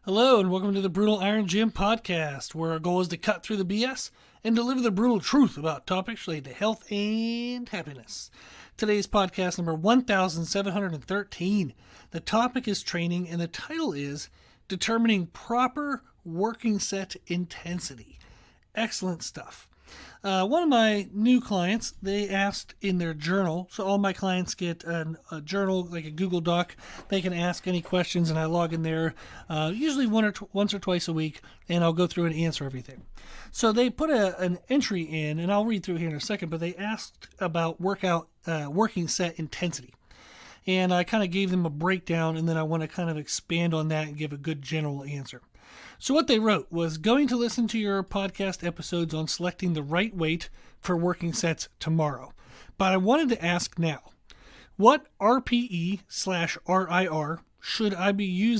Hello, and welcome to the Brutal Iron Gym podcast, where our goal is to cut through the BS and deliver the brutal truth about topics related to health and happiness. Today's podcast number 1713. The topic is training, and the title is Determining Proper Working Set Intensity. Excellent stuff. One of my new clients, they asked in their journal, so all my clients get a journal, like a Google Doc. They can ask any questions, and I log in there usually once or twice a week, and I'll go through and answer everything. So they put an entry in, and I'll read through here in a second, but they asked about working set intensity. And I kind of gave them a breakdown, and then I want to kind of expand on that and give a good general answer. So what they wrote was, going to listen to your podcast episodes on selecting the right weight for working sets tomorrow. But I wanted to ask now, what RPE/RIR should I be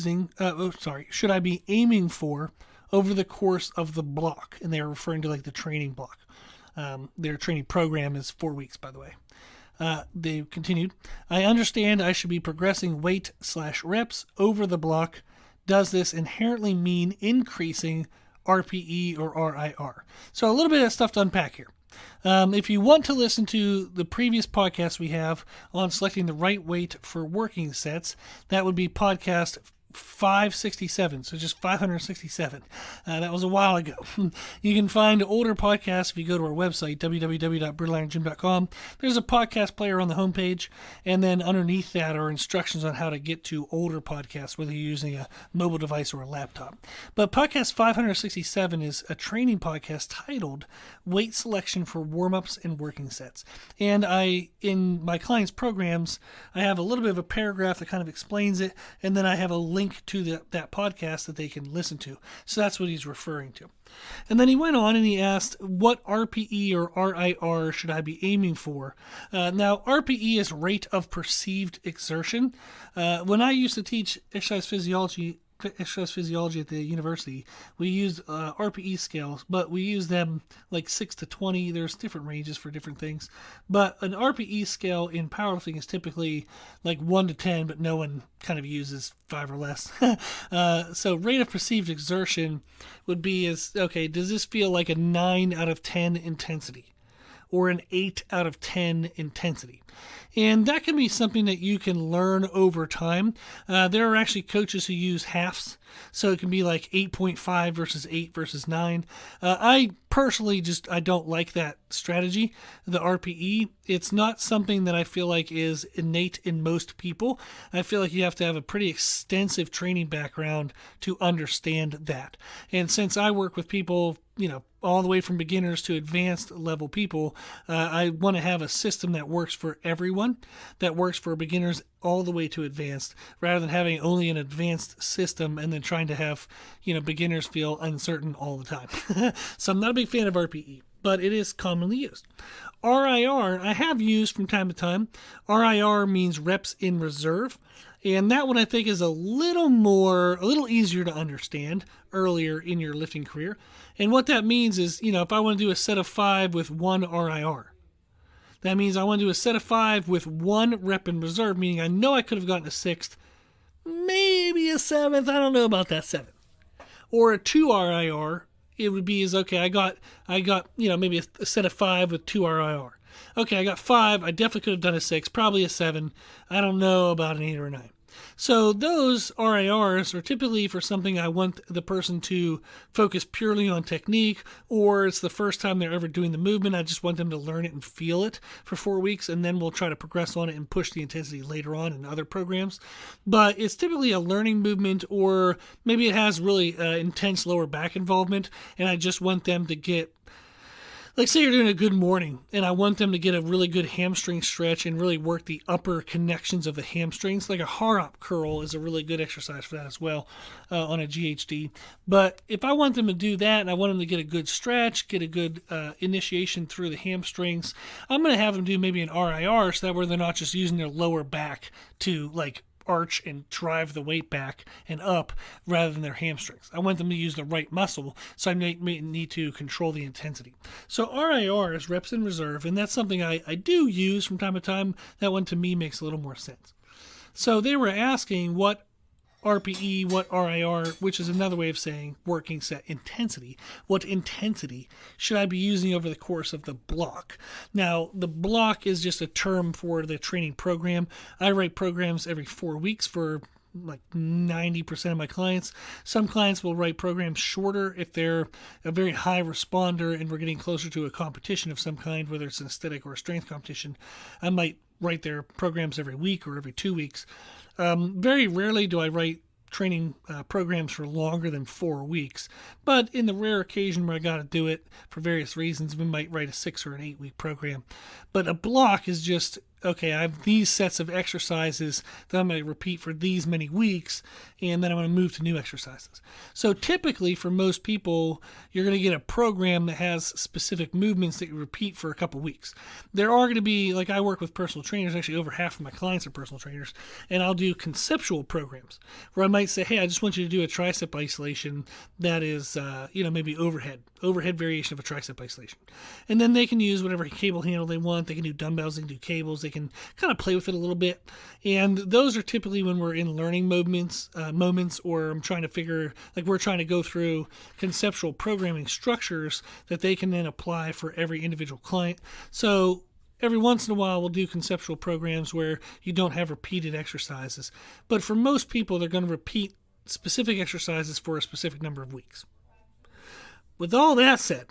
should I be aiming for over the course of the block? And they're referring to like the training block. Their training program is 4 weeks, by the way. They continued, I understand I should be progressing weight/reps over the block. Does this inherently mean increasing RPE or RIR? So a little bit of stuff to unpack here. If you want to listen to the previous podcast we have on selecting the right weight for working sets, that would be podcast 567, so just 567. That was a while ago. You can find older podcasts if you go to our website, www.brutalirongym.com. There's a podcast player on the homepage, and then underneath that are instructions on how to get to older podcasts, whether you're using a mobile device or a laptop. But podcast 567 is a training podcast titled Weight Selection for Warm-Ups and Working Sets. And in my clients' programs, I have a little bit of a paragraph that kind of explains it, and then I have a link to that podcast that they can listen to. So that's what he's referring to. And then he went on and he asked, what RPE or RIR should I be aiming for? Now, RPE is rate of perceived exertion. When I used to teach exercise physiology at the university, we used RPE scales, but we use them like 6 to 20. There's different ranges for different things. But an RPE scale in powerlifting is typically like 1 to 10, but no one kind of uses 5 or less. So rate of perceived exertion would be okay, does this feel like a 9 out of 10 intensity? Or an 8 out of 10 intensity. And that can be something that you can learn over time. There are actually coaches who use halves, so it can be like 8.5 versus 8 versus 9. I personally I don't like that strategy, the RPE. It's not something that I feel like is innate in most people. I feel like you have to have a pretty extensive training background to understand that. And since I work with people, all the way from beginners to advanced level people, I want to have a system that works for everyone, that works for beginners all the way to advanced, rather than having only an advanced system and then trying to have, beginners feel uncertain all the time. So I'm not a big fan of RPE, but it is commonly used. RIR, I have used from time to time. RIR means reps in reserve. And that one I think is a little easier to understand earlier in your lifting career. And what that means is, if I want to do a set of 5 with 1 RIR, that means I want to do a set of 5 with 1 rep in reserve, meaning I know I could have gotten a 6th, maybe a 7th, I don't know about that 7th. Or a 2 RIR, it would be okay, I got maybe a set of 5 with 2 RIR. Okay, I got 5, I definitely could have done a 6, probably a 7, I don't know about an 8 or a 9. So those RIRs are typically for something I want the person to focus purely on technique, or it's the first time they're ever doing the movement. I just want them to learn it and feel it for 4 weeks, and then we'll try to progress on it and push the intensity later on in other programs. But it's typically a learning movement, or maybe it has really intense lower back involvement, and I just want them to get, like say you're doing a good morning, and I want them to get a really good hamstring stretch and really work the upper connections of the hamstrings. Like a Harop curl is a really good exercise for that as well on a GHD. But if I want them to do that and I want them to get a good stretch, get a good initiation through the hamstrings, I'm going to have them do maybe an RIR, so that way they're not just using their lower back to like arch and drive the weight back and up rather than their hamstrings. I want them to use the right muscle, so I may need to control the intensity. So RIR is reps in reserve, and that's something I do use from time to time. That one to me makes a little more sense. So they were asking what RPE, what RIR, which is another way of saying working set intensity. What intensity should I be using over the course of the block? Now, the block is just a term for the training program. I write programs every 4 weeks for like 90% of my clients. Some clients will write programs shorter if they're a very high responder and we're getting closer to a competition of some kind, whether it's an aesthetic or a strength competition. I might write their programs every week or every 2 weeks. Very rarely do I write training programs for longer than 4 weeks, but in the rare occasion where I got to do it for various reasons, we might write a 6 or an 8 week program. But a block is just, okay, I have these sets of exercises that I'm going to repeat for these many weeks, and then I'm going to move to new exercises. So typically for most people, you're going to get a program that has specific movements that you repeat for a couple weeks. There are going to be, like I work with personal trainers, actually over half of my clients are personal trainers, and I'll do conceptual programs where I might say, hey, I just want you to do a tricep isolation that is, maybe overhead variation of a tricep isolation. And then they can use whatever cable handle they want. They can do dumbbells, they can do cables, they can kind of play with it a little bit. And those are typically when we're in learning moments, or I'm trying to figure, like we're trying to go through conceptual programming structures that they can then apply for every individual client. So every once in a while, we'll do conceptual programs where you don't have repeated exercises. But for most people, they're going to repeat specific exercises for a specific number of weeks. With all that said,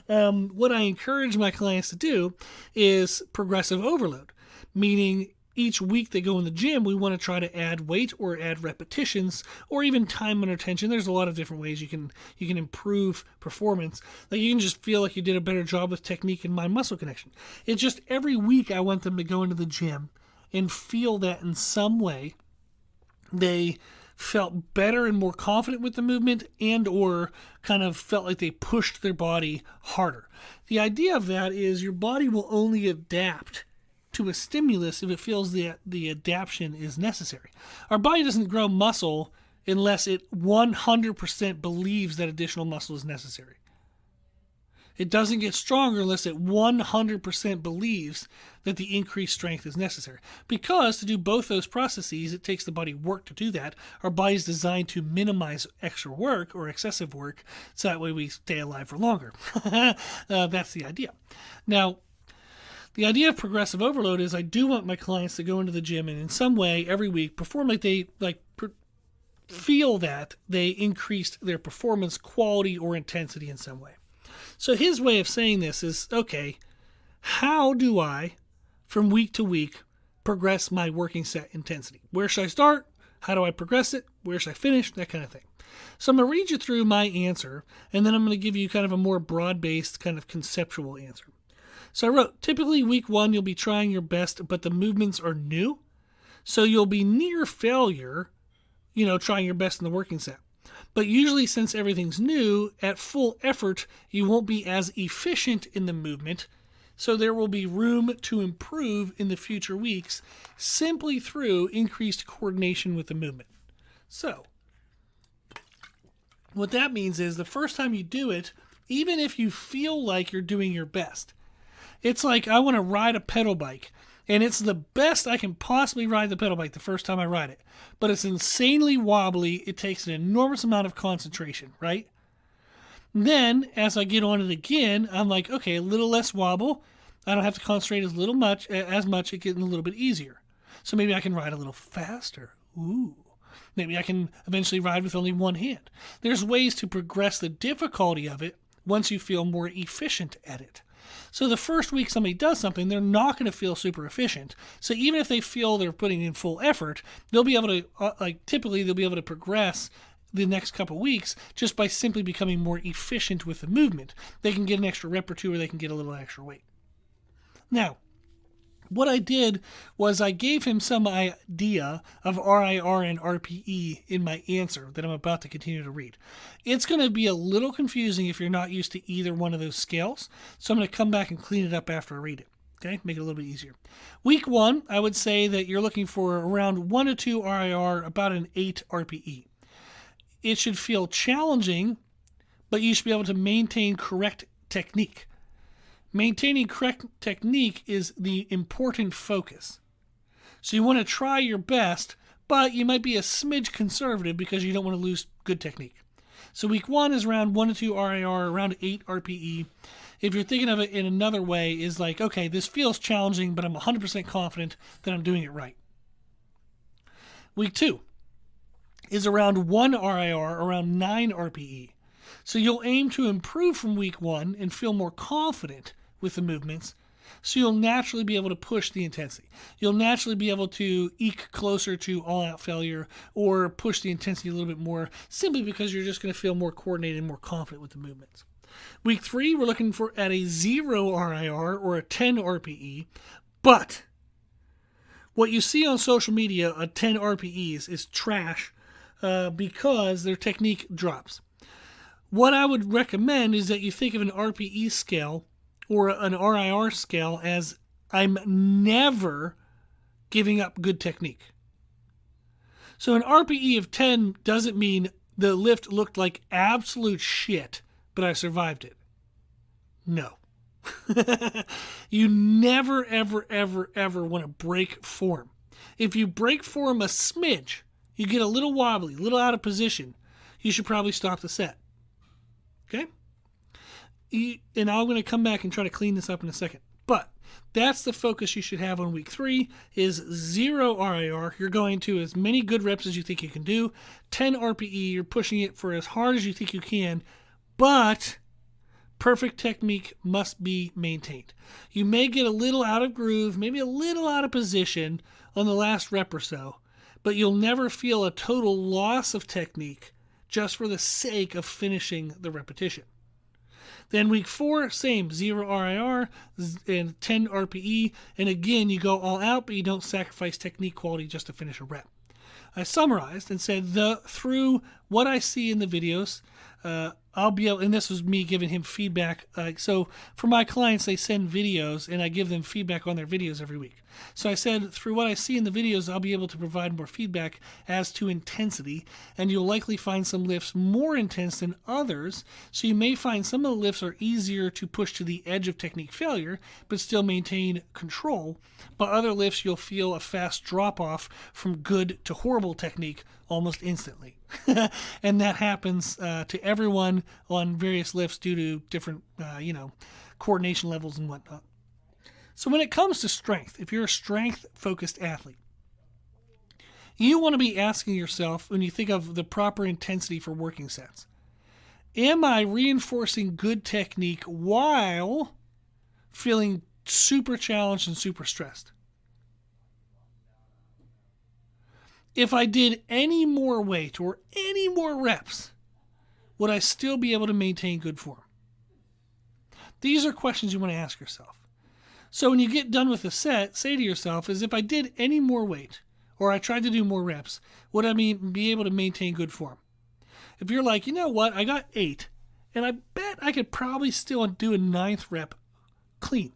what I encourage my clients to do is progressive overload, meaning each week they go in the gym, we want to try to add weight or add repetitions or even time under tension. There's a lot of different ways you can improve performance. Like you can just feel like you did a better job with technique and mind-muscle connection. It's just every week I want them to go into the gym and feel that in some way they felt better and more confident with the movement and or kind of felt like they pushed their body harder. The idea of that is your body will only adapt to a stimulus if it feels the adaptation is necessary. Our body doesn't grow muscle unless it 100% believes that additional muscle is necessary. It doesn't get stronger unless it 100% believes that the increased strength is necessary. Because to do both those processes, it takes the body work to do that. Our body's designed to minimize extra work or excessive work, so that way we stay alive for longer. That's the idea. Now, the idea of progressive overload is I do want my clients to go into the gym and in some way every week perform like they feel that they increased their performance quality or intensity in some way. So his way of saying this is, okay, how do I, from week to week, progress my working set intensity? Where should I start? How do I progress it? Where should I finish? That kind of thing. So I'm going to read you through my answer, and then I'm going to give you kind of a more broad-based kind of conceptual answer. So I wrote, typically week 1, you'll be trying your best, but the movements are new. So you'll be near failure, trying your best in the working set. But usually since everything's new, at full effort, you won't be as efficient in the movement. So there will be room to improve in the future weeks simply through increased coordination with the movement. So what that means is the first time you do it, even if you feel like you're doing your best, it's like I want to ride a pedal bike. And it's the best I can possibly ride the pedal bike the first time I ride it. But it's insanely wobbly. It takes an enormous amount of concentration, right? Then, as I get on it again, I'm like, okay, a little less wobble. I don't have to concentrate as much. It's getting a little bit easier. So maybe I can ride a little faster. Ooh. Maybe I can eventually ride with only one hand. There's ways to progress the difficulty of it once you feel more efficient at it. So the first week somebody does something, they're not going to feel super efficient. So even if they feel they're putting in full effort, they'll be able to, typically they'll be able to progress the next couple weeks just by simply becoming more efficient with the movement. They can get an extra rep or two, or they can get a little extra weight. Now, what I did was I gave him some idea of RIR and RPE in my answer that I'm about to continue to read. It's going to be a little confusing if you're not used to either one of those scales, so I'm going to come back and clean it up after I read it. Okay, make it a little bit easier. Week 1, I would say that you're looking for around 1 to 2 RIR, about an 8 RPE. It should feel challenging, but you should be able to maintain correct technique. Maintaining correct technique is the important focus. So you want to try your best, but you might be a smidge conservative because you don't want to lose good technique. So week 1 is around 1 to 2 RIR, around 8 RPE. If you're thinking of it in another way, is like, okay, this feels challenging, but I'm 100% confident that I'm doing it right. Week 2 is around 1 RIR, around 9 RPE. So you'll aim to improve from week 1 and feel more confident with the movements. So you'll naturally be able to push the intensity. You'll naturally be able to eke closer to all-out failure or push the intensity a little bit more simply because you're just going to feel more coordinated and more confident with the movements. Week 3, we're looking for at a 0 RIR or a 10 RPE, but what you see on social media at 10 RPEs is trash because their technique drops. What I would recommend is that you think of an RPE scale or an RIR scale as I'm never giving up good technique. So an RPE of 10 doesn't mean the lift looked like absolute shit, but I survived it. No. You never, ever, ever, ever want to break form. If you break form a smidge, you get a little wobbly, a little out of position, you should probably stop the set. Okay? And I'm going to come back and try to clean this up in a second. But that's the focus you should have on week 3 is 0 RIR. You're going to as many good reps as you think you can do. 10 RPE, you're pushing it for as hard as you think you can. But perfect technique must be maintained. You may get a little out of groove, maybe a little out of position on the last rep or so, but you'll never feel a total loss of technique just for the sake of finishing the repetition. Then week 4, same, 0 RIR and 10 RPE. And again, you go all out, but you don't sacrifice technique quality just to finish a rep. I summarized and said through what I see in the videos, I'll be able, and this was me giving him feedback. So for my clients, they send videos and I give them feedback on their videos every week. So I said, through what I see in the videos, I'll be able to provide more feedback as to intensity, and you'll likely find some lifts more intense than others. So you may find some of the lifts are easier to push to the edge of technique failure, but still maintain control. But other lifts, you'll feel a fast drop off from good to horrible technique almost instantly. And that happens to everyone on various lifts due to different, coordination levels and whatnot. So when it comes to strength, if you're a strength-focused athlete, you want to be asking yourself, when you think of the proper intensity for working sets, am I reinforcing good technique while feeling super challenged and super stressed? If I did any more weight or any more reps, would I still be able to maintain good form? These are questions you want to ask yourself. So when you get done with the set, say to yourself, is if I did any more weight or I tried to do more reps, would I be able to maintain good form? If you're like, you know what, I got 8, and I bet I could probably still do a 9th rep clean.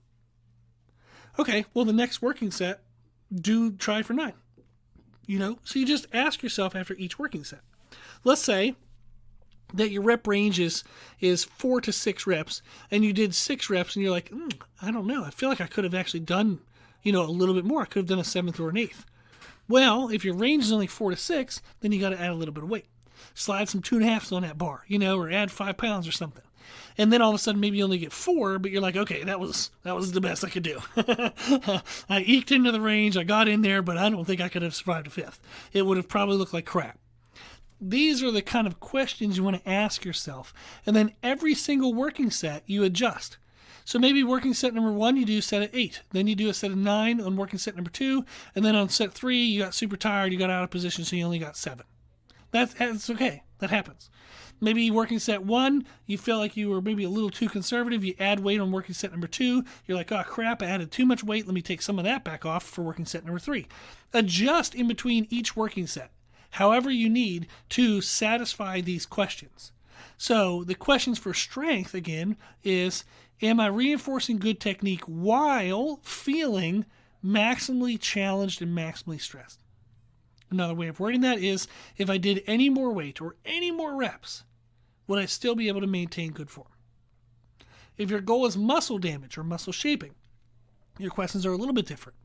Okay, well, the next working set, try for 9. So you just ask yourself after each working set. Let's say that your rep range is 4 to 6 reps, and you did 6 reps, and you're like, I don't know. I feel like I could have actually done, a little bit more. I could have done a 7th or an 8th. Well, if your range is only 4 to 6, then you got to add a little bit of weight. Slide some 2.5s on that bar, or add 5 pounds or something. And then all of a sudden, maybe you only get 4, but you're like, okay, that was the best I could do. I eked into the range, I got in there, but I don't think I could have survived a 5th. It would have probably looked like crap. These are the kind of questions you want to ask yourself. And then every single working set, you adjust. So maybe working set number 1, you do a set of 8. Then you do a set of 9 on working set number 2. And then on set 3, you got super tired, you got out of position, so you only got 7. That's okay. That happens. Maybe working set 1, you feel like you were maybe a little too conservative. You add weight on working set number 2. You're like, oh, crap, I added too much weight. Let me take some of that back off for working set number 3. Adjust in between each working set, however you need to satisfy these questions. So the questions for strength, again, is, am I reinforcing good technique while feeling maximally challenged and maximally stressed? Another way of wording that is, if I did any more weight or any more reps, would I still be able to maintain good form? If your goal is muscle damage or muscle shaping, your questions are a little bit different.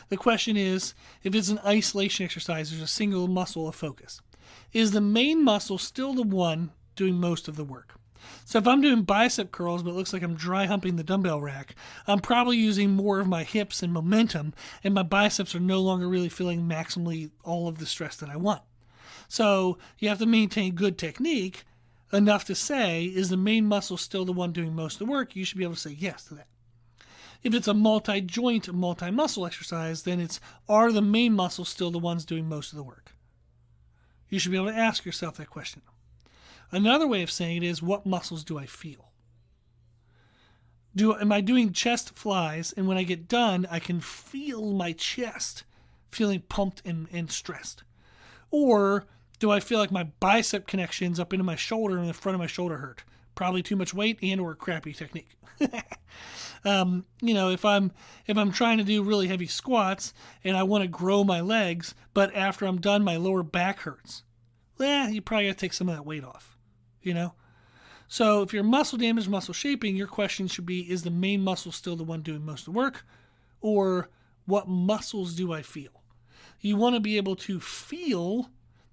The question is, if it's an isolation exercise, there's a single muscle of focus. Is the main muscle still the one doing most of the work? So if I'm doing bicep curls, but it looks like I'm dry humping the dumbbell rack, I'm probably using more of my hips and momentum, and my biceps are no longer really feeling maximally all of the stress that I want. So you have to maintain good technique enough to say, is the main muscle still the one doing most of the work? You should be able to say yes to that. If it's a multi-joint, multi-muscle exercise, then are the main muscles still the ones doing most of the work? You should be able to ask yourself that question. Another way of saying it is, what muscles do I feel? Am I doing chest flies, and when I get done, I can feel my chest feeling pumped and stressed? Or do I feel like my bicep connections up into my shoulder and the front of my shoulder hurt? Probably too much weight and or crappy technique. If I'm trying to do really heavy squats and I want to grow my legs, but after I'm done, my lower back hurts. You probably got to take some of that weight off. So if you're muscle damage, muscle shaping, your question should be, is the main muscle still the one doing most of the work? Or what muscles do I feel? You want to be able to feel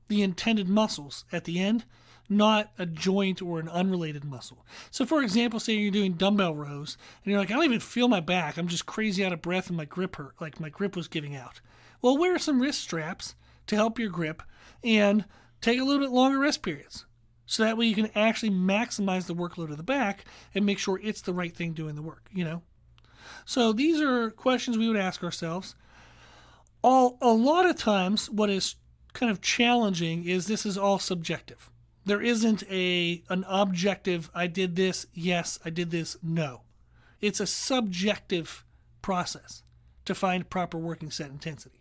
the intended muscles at the end, not a joint or an unrelated muscle. So for example, say you're doing dumbbell rows and you're like, I don't even feel my back. I'm just crazy out of breath and my grip hurt, like my grip was giving out. Well, wear some wrist straps to help your grip and take a little bit longer rest periods. So that way you can actually maximize the workload of the back and make sure it's the right thing doing the work, So these are questions we would ask ourselves. A lot of times what is kind of challenging is this is all subjective. There isn't an objective, I did this, yes, I did this, no. It's a subjective process to find proper working set intensity.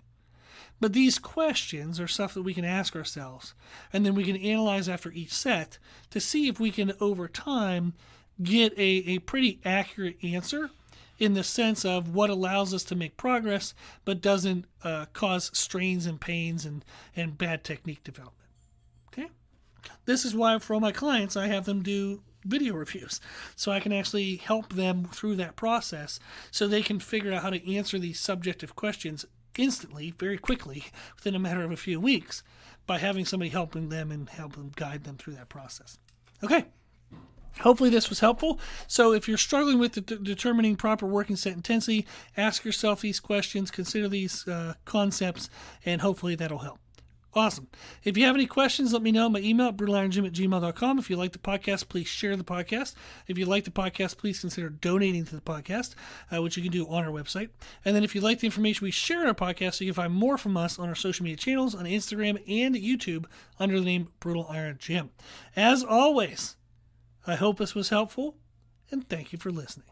But these questions are stuff that we can ask ourselves, and then we can analyze after each set to see if we can, over time, get a pretty accurate answer in the sense of what allows us to make progress, but doesn't cause strains and pains and bad technique development. Okay? This is why for all my clients, I have them do video reviews, so I can actually help them through that process so they can figure out how to answer these subjective questions instantly, very quickly, within a matter of a few weeks, by having somebody helping them and help them guide them through that process. Okay. Hopefully this was helpful. So if you're struggling with determining proper working set intensity, ask yourself these questions, consider these concepts, and hopefully that'll help. Awesome. If you have any questions, let me know. My email, brutalirongym@gmail.com. If you like the podcast, please share the podcast. If you like the podcast, please consider donating to the podcast, which you can do on our website. And then if you like the information we share in our podcast, you can find more from us on our social media channels on Instagram and YouTube under the name Brutal Iron Gym. As always, I hope this was helpful, and thank you for listening.